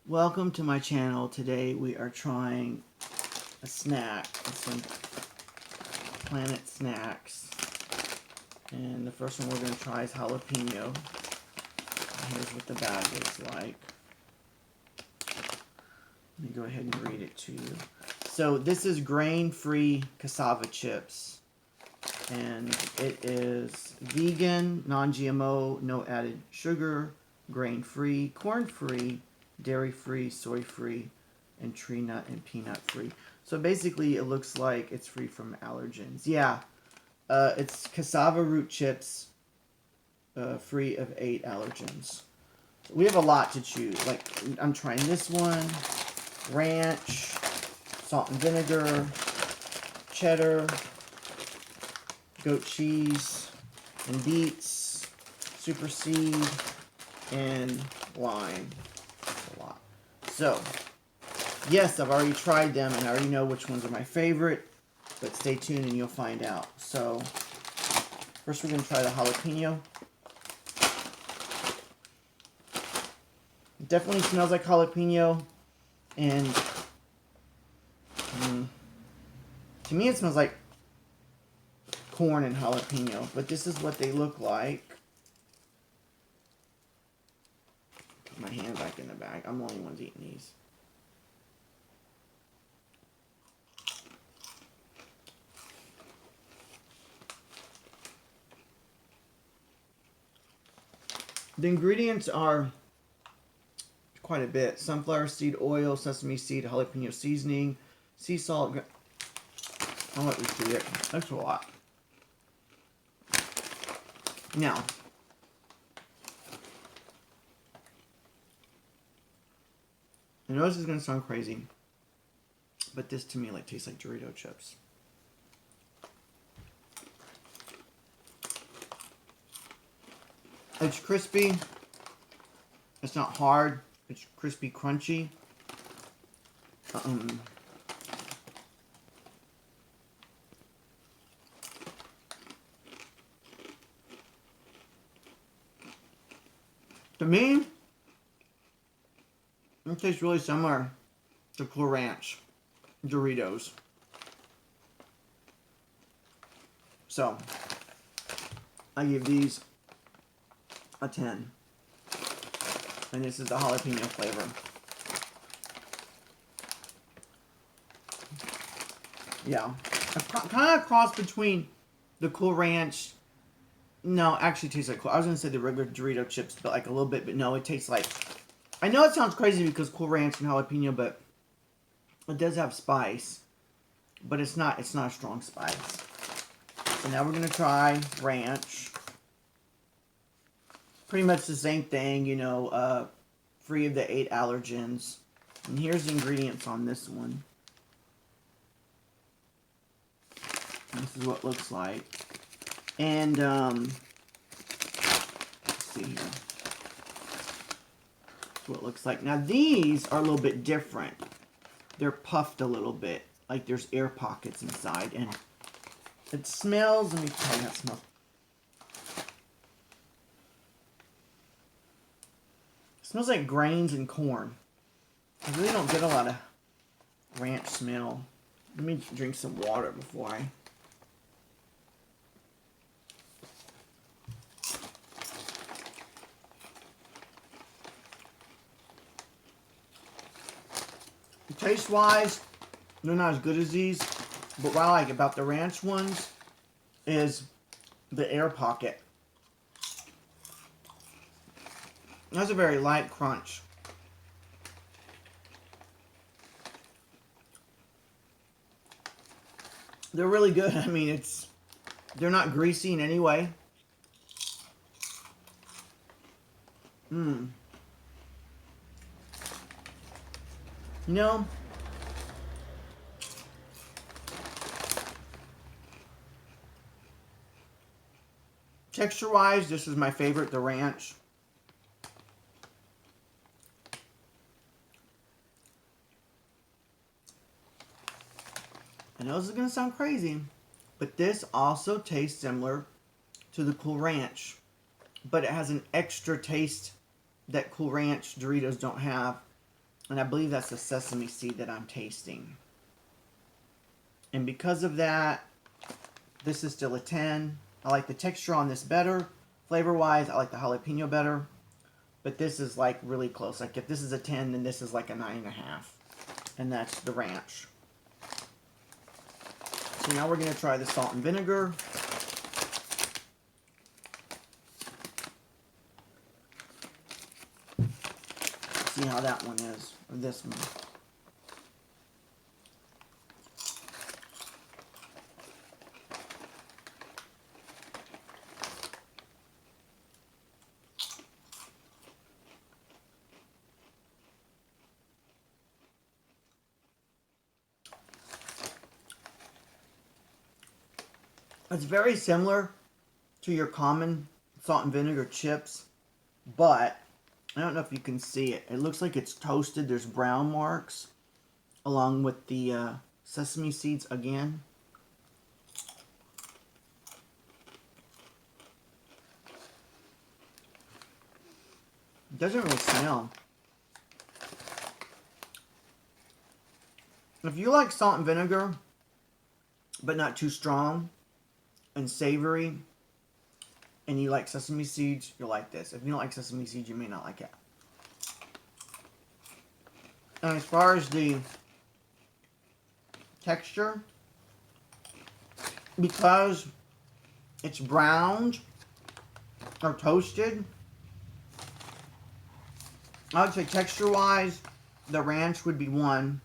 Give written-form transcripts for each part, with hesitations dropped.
Welcome to my channel. Today we are trying a snack, some Planet Snacks. And the first one we're going to try is jalapeno. Here's what the bag looks like. Let me go ahead and read it to you. So this is grain-free cassava chips. And it is vegan, non-GMO, no added sugar, grain-free, corn-free, dairy-free, soy-free, and tree nut and peanut-free. So basically, it looks like it's free from allergens. Yeah, it's cassava root chips, free of 8 allergens. We have a lot to choose. Like, I'm trying this one, ranch, salt and vinegar, cheddar, goat cheese, and beets, super seed, and lime. That's a lot. So, yes, I've already tried them, and I already know which ones are my favorite, but stay tuned and you'll find out. So, first we're going to try the jalapeno. It definitely smells like jalapeno, and to me it smells like corn and jalapeno, but this is what they look like. Put my hand back in the bag. I'm the only one eating these. The ingredients are quite a bit. Sunflower seed oil, sesame seed, jalapeno seasoning, sea salt. I'll let you see it. That's a lot. Now, I know this is going to sound crazy, but this to me tastes like Dorito chips. It's crispy. It's not hard. It's crispy, crunchy. To me, it tastes really similar to Cool Ranch Doritos. So, I give these a 10. And this is the jalapeno flavor. Yeah. Kind of a cross between the Cool Ranch. No, actually it tastes like I was going to say the regular Dorito chips, but like a little bit. But no, it tastes like... I know it sounds crazy because Cool Ranch and jalapeno, but it does have spice. But it's not a strong spice. So now we're going to try ranch. Pretty much the same thing, you know, free of the 8 allergens. And here's the ingredients on this one. This is what it looks like. And, let's see here. That's what it looks like. Now, these are a little bit different. They're puffed a little bit. Like there's air pockets inside. And it smells, let me tell you how it smells. It smells like grains and corn. I really don't get a lot of ranch smell. Let me drink some water before I... Taste-wise, they're not as good as these. But what I like about the ranch ones is the air pocket. That's a very light crunch. They're really good. I mean, they're not greasy in any way. You know, texture-wise, this is my favorite, the ranch. I know this is going to sound crazy, but this also tastes similar to the Cool Ranch. But it has an extra taste that Cool Ranch Doritos don't have. And I believe that's the sesame seed that I'm tasting. And because of that, this is still a 10. I like the texture on this better. Flavor-wise, I like the jalapeno better. But this is like really close. Like if this is a 10, then this is like a 9.5. And that's the ranch. So now we're going to try the salt and vinegar. See how that one is, or this one. It's very similar to your common salt and vinegar chips, but I don't know if you can see it. It looks like it's toasted. There's brown marks along with the sesame seeds again. It doesn't really smell. If you like salt and vinegar, but not too strong and savory, and you like sesame seeds, you'll like this. If you don't like sesame seeds, you may not like it. And as far as the texture, because it's browned or toasted, I would say texture-wise, the ranch would be 1,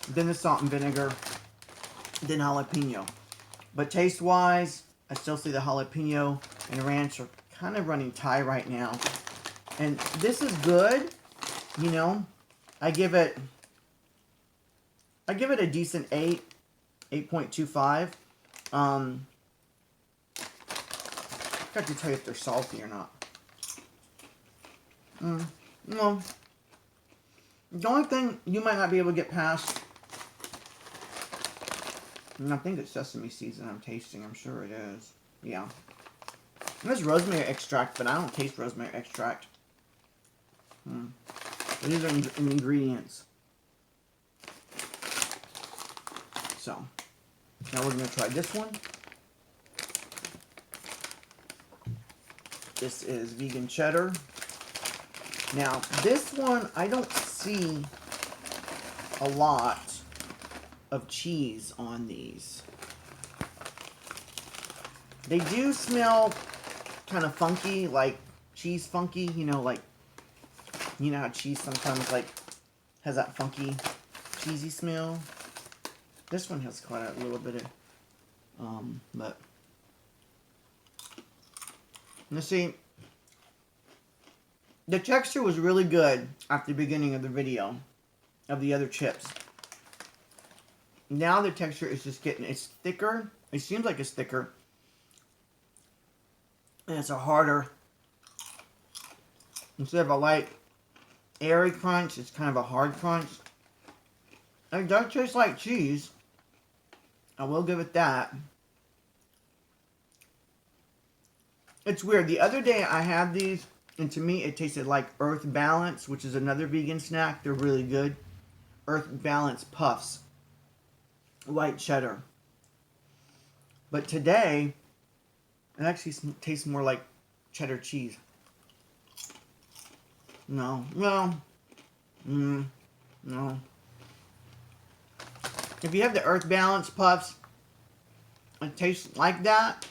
then the salt and vinegar, then jalapeno. But taste-wise, I still see the jalapeno and ranch are kind of running tie right now. And this is good, you know. I give it a decent 8, 8.25. I have to tell you if they're salty or not. No. The only thing you might not be able to get past, and I think it's sesame seeds that I'm tasting. I'm sure it is. Yeah. And there's rosemary extract, but I don't taste rosemary extract. These are ingredients. So, now we're going to try this one. This is vegan cheddar. Now, this one, I don't see a lot of cheese on these. They do smell kind of funky, like cheese funky, you know, like, you know how cheese sometimes like has that funky cheesy smell. This one has quite a little bit of, but let's see. The texture was really good at the beginning of the video of the other chips. Now the texture is just getting, it's thicker. It seems like it's thicker. And it's a harder, instead of a light, airy crunch, it's kind of a hard crunch. It does taste like cheese. I will give it that. It's weird. The other day I had these, and to me it tasted like Earth Balance, which is another vegan snack. They're really good. Earth Balance Puffs. White cheddar. But today, it actually tastes more like cheddar cheese. No. Well, no. If you have the Earth Balance Puffs, it tastes like that.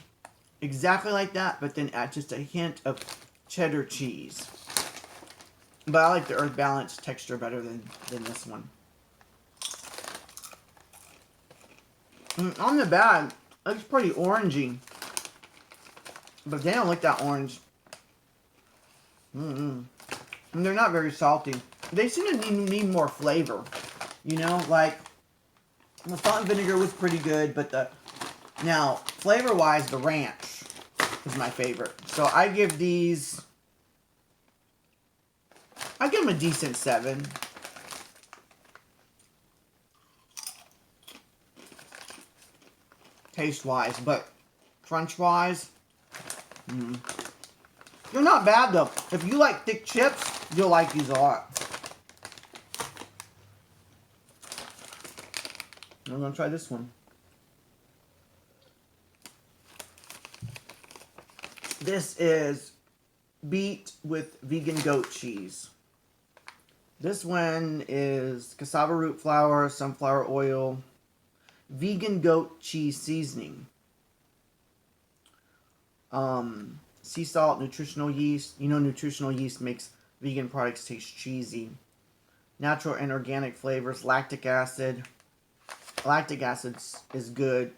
Exactly like that, but then add just a hint of cheddar cheese. But I like the Earth Balance texture better than this one. On the bag, it's pretty orangey. But they don't look that orange. And they're not very salty. They seem to need more flavor. You know, like, the salt and vinegar was pretty good, but now, flavor-wise, the ranch is my favorite. So I give these, I give them a decent 7. Taste-wise, but crunch-wise, they're not bad though. If you like thick chips, you'll like these a lot. I'm gonna try this one. This is beet with vegan goat cheese. This one is cassava root flour, sunflower oil, vegan goat cheese seasoning, sea salt, nutritional yeast. You know, nutritional yeast makes vegan products taste cheesy. Natural and organic flavors, lactic acid. Lactic acid is good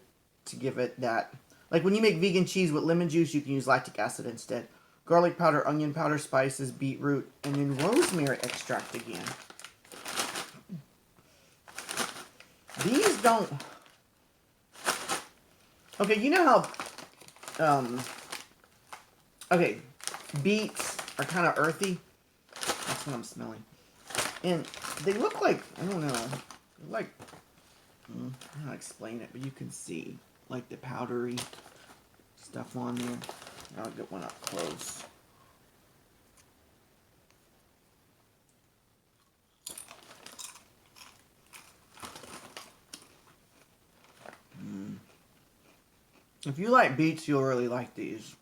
to give it that. Like when you make vegan cheese with lemon juice, you can use lactic acid instead. Garlic powder, onion powder, spices, beetroot, and then rosemary extract again. These don't... Okay, you know how... Okay, beets are kind of earthy. That's what I'm smelling. And they look like, I don't know, like... I don't know how to explain it, but you can see like the powdery stuff on there. I'll get one up close. If you like beets, you'll really like these.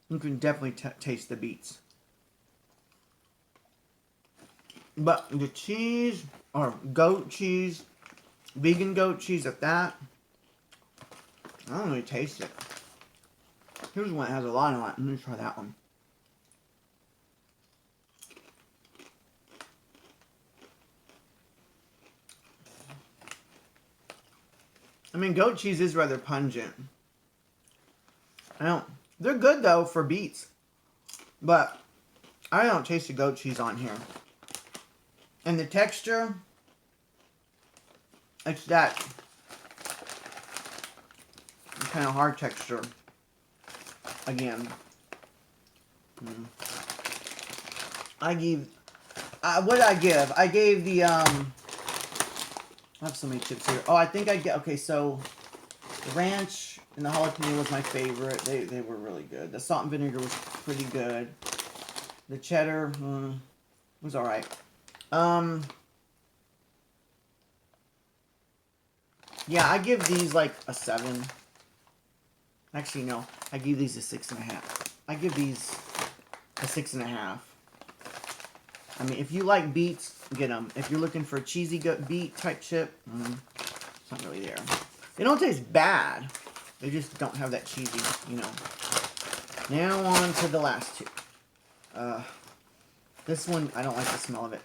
You can definitely taste the beets. But the cheese, or goat cheese, vegan goat cheese at that, I don't really taste it. Here's one that has a lot on it. Let me try that one. I mean, goat cheese is rather pungent. They're good though for beets, but I don't taste the goat cheese on here. And the texture, it's that kind of hard texture. Again, what did I give? I gave the I have so many chips here. Oh, I think I get, okay, so the ranch and the jalapeno was my favorite. They were really good. The salt and vinegar was pretty good. The cheddar was alright. Yeah, I give these like a 7. Actually, no. I give these a 6.5. I give these a 6.5. I mean, if you like beets, get them. If you're looking for a cheesy beet type chip, it's not really there. They don't taste bad. They just don't have that cheesy, you know. Now on to the last two. This one, I don't like the smell of it.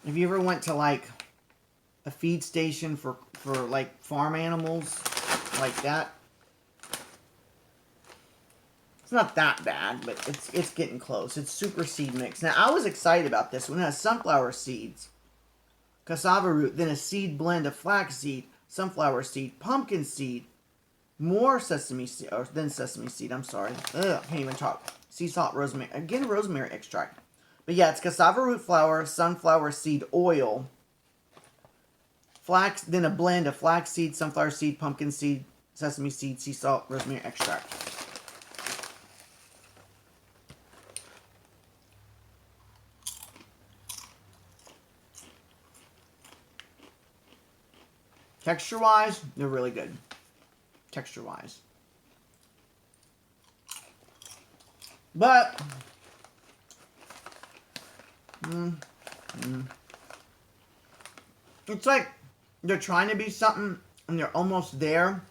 If you ever went to like a feed station for like farm animals like that, it's not that bad, but it's getting close. It's super seed mix. Now I was excited about this one. It has sunflower seeds, cassava root, then a seed blend of flaxseed, sunflower seed, pumpkin seed, more sesame seed, or then sesame seed. I'm sorry. Ugh, can't even talk. Sea salt, rosemary. Again, rosemary extract. But yeah, it's cassava root flour, sunflower seed oil, flax, then a blend of flaxseed, sunflower seed, pumpkin seed, sesame seed, sea salt, rosemary extract. Texture-wise, they're really good. Texture-wise. But it's like they're trying to be something and they're almost there,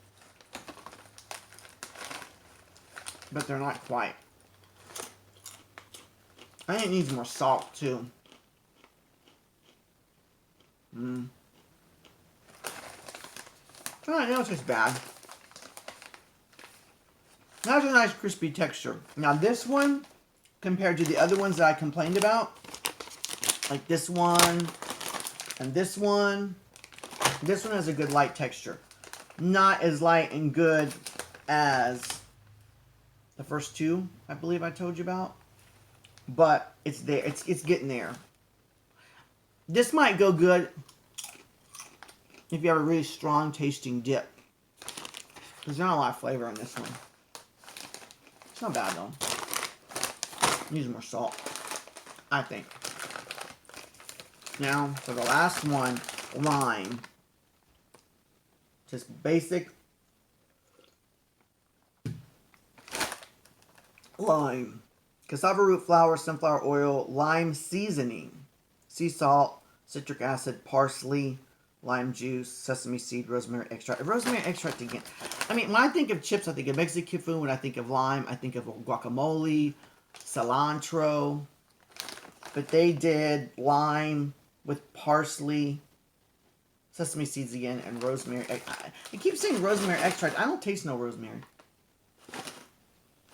but they're not quite. I think it needs more salt too. Alright, that was just bad. That's a nice crispy texture. Now this one, compared to the other ones that I complained about, like this one and this one has a good light texture. Not as light and good as the first two, I believe I told you about. But it's there. It's getting there. This might go good if you have a really strong tasting dip. There's not a lot of flavor on this one. It's not bad though. Needs more salt, I think. Now, for the last one, lime. Just basic lime. Cassava root flour, sunflower oil, lime seasoning, sea salt, citric acid, parsley, lime juice, sesame seed, rosemary extract. Rosemary extract again. I mean, when I think of chips, I think of Mexican food. When I think of lime, I think of guacamole, cilantro. But they did lime with parsley, sesame seeds again, and rosemary. I keep saying rosemary extract. I don't taste no rosemary.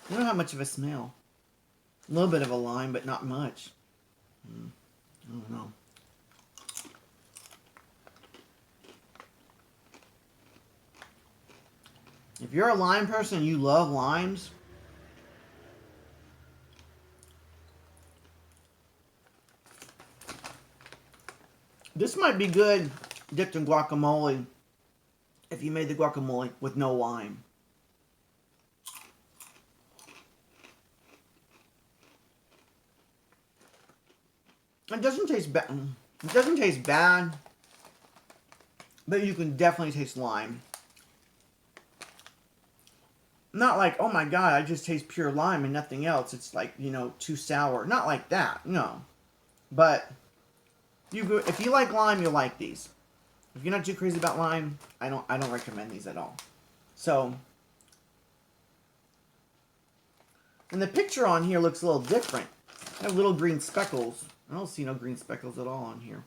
You don't have much of a smell. A little bit of a lime, but not much. I don't know. If you're a lime person and you love limes, this might be good dipped in guacamole if you made the guacamole with no lime. It doesn't taste bad. It doesn't taste bad, but you can definitely taste lime. Not like, oh my god, I just taste pure lime and nothing else. It's like, you know, too sour. Not like that, no. But if you like lime, you'll like these. If you're not too crazy about lime, I don't recommend these at all. So, and the picture on here looks a little different. I have little green speckles. I don't see no green speckles at all on here.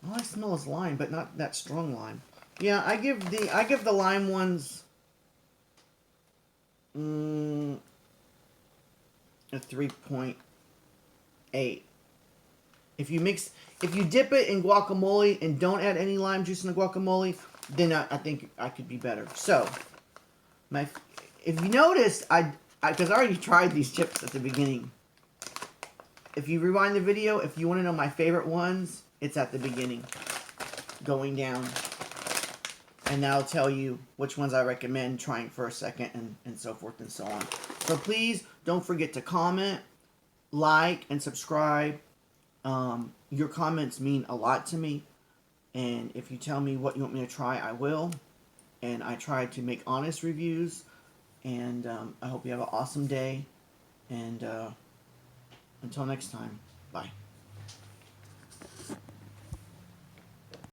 All I smell is lime, but not that strong lime. Yeah, I give the lime ones a 3.8. If you dip it in guacamole and don't add any lime juice in the guacamole, then I think I could be better. So, if you notice, because I already tried these chips at the beginning. If you rewind the video, if you want to know my favorite ones, it's at the beginning, going down. And that'll tell you which ones I recommend trying for a second, and so forth and so on. So please don't forget to comment, like, and subscribe. Your comments mean a lot to me. And if you tell me what you want me to try, I will. And I try to make honest reviews. And I hope you have an awesome day. And until next time, bye.